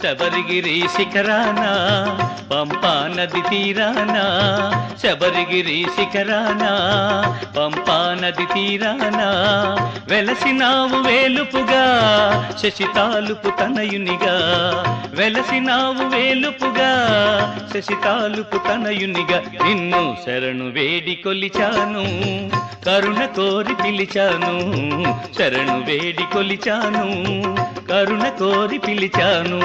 శబరిగిరి శిఖరాన పంపా నది తీరాన శబరిగిరి శిఖరాన పంపా నది తీరాన వెలసినావు వేలుపుగా శశితాలుపు తనయునిగా వెలసినావు వేలుపుగా శశితాలుపు తనయునిగా నిన్ను శరణు వేడి కొలిచాను కరుణ కోరి పిలిచాను శరణు వేడి కొలిచాను కరుణ కోరి పిలిచాను.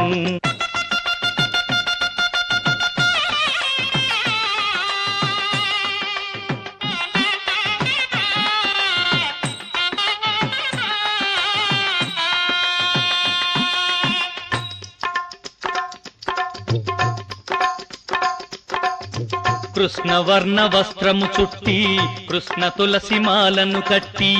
కృష్ణవర్ణ వస్త్రము చుట్టి కృష్ణ తులసి మాలను కట్టి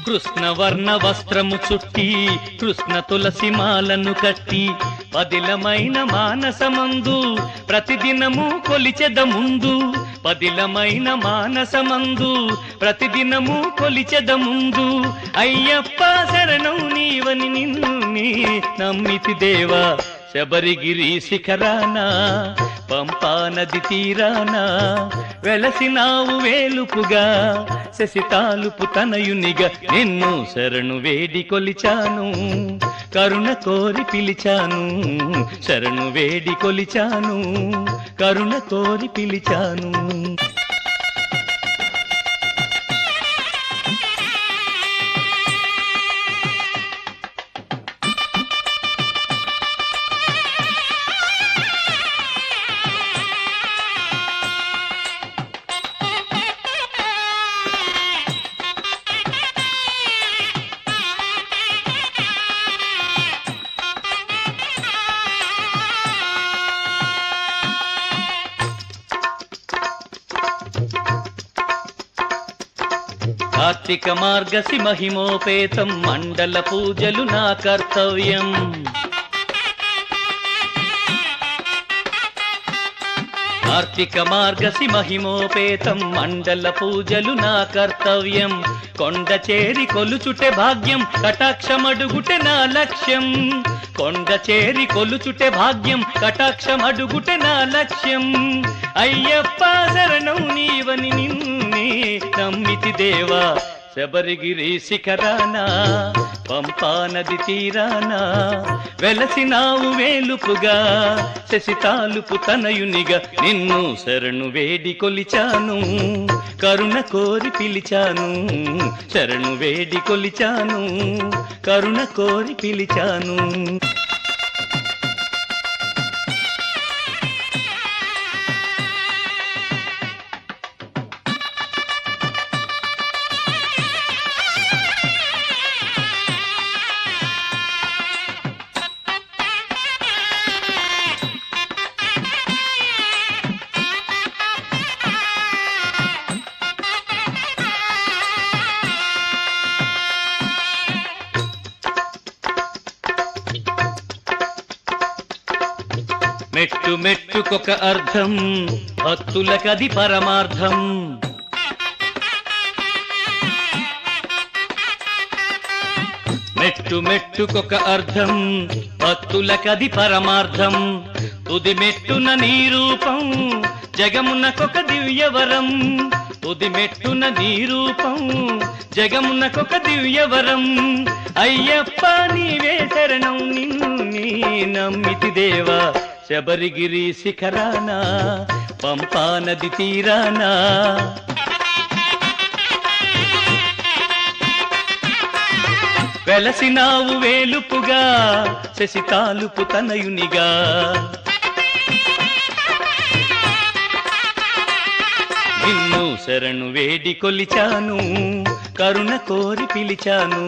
కృష్ణవర్ణ వస్త్రము చుట్టి కృష్ణ తులసి మాలను కట్టి పదిలమైన మానసమందు ప్రతిదినము కొలిచెద ముందు పదిలమైన మానసమందు ప్రతిదినము కొలిచెద ముందు అయ్యప్ప శరణం నీవని నిన్ను నమ్మితి దేవా శబరిగిరి శిఖరాన పంపా నది తీరాన వెలసినావు వేలుపుగా శశితాలుపు తనయునిగా నిన్ను శరణు వేడి కొలిచాను కరుణ కోరి పిలిచాను శరణు వేడి కొలిచాను కరుణ కోరి పిలిచాను. కార్తీక మార్గశి మహిమోపేతం మండల పూజలు నా కర్తవ్యం కార్తీక మార్గశి మహిమోపేతం మండల పూజలు నా కర్తవ్యం కొండ చేరి కొలుచుటే భాగ్యం కటాక్షమడుగుటే నా లక్ష్యం కొండ చేరి కొలుచుటే భాగ్యం కటాక్షమడుగుటే నా లక్ష్యం అయ్యప్ప శరణం నీవని నిన్నే నమ్మితి దేవా శబరిగిరి శిఖరాన పంపా నది తీరాన వెలసినావు వేలుపుగా శశితాలుపు తనయునిగా నిన్ను శరణు వేడి కొలిచాను కరుణ కోరి పిలిచాను శరణు వేడి కొలిచాను కరుణ కోరి పిలిచాను. మెట్టు మెట్టుకొక అర్థం భక్తులకది పరమార్థం మెట్టు మెట్టుకొక అర్థం భక్తులకది పరమార్థం తుది మెట్టున నీ రూపం జగమునకొక దివ్యవరం తుది మెట్టున నీ రూపం జగమునకొక దివ్యవరం అయ్యప్ప నీవే శరణం నిన్ను నమ్మితి దేవా శబరిగిరి శిఖరాన పంపా నది తీరాన వెలసినావు వేలుపుగా శశితాలుపు తనయునిగా నిన్ను శరణు వేడి కొలిచాను కరుణ కోరి పిలిచాను.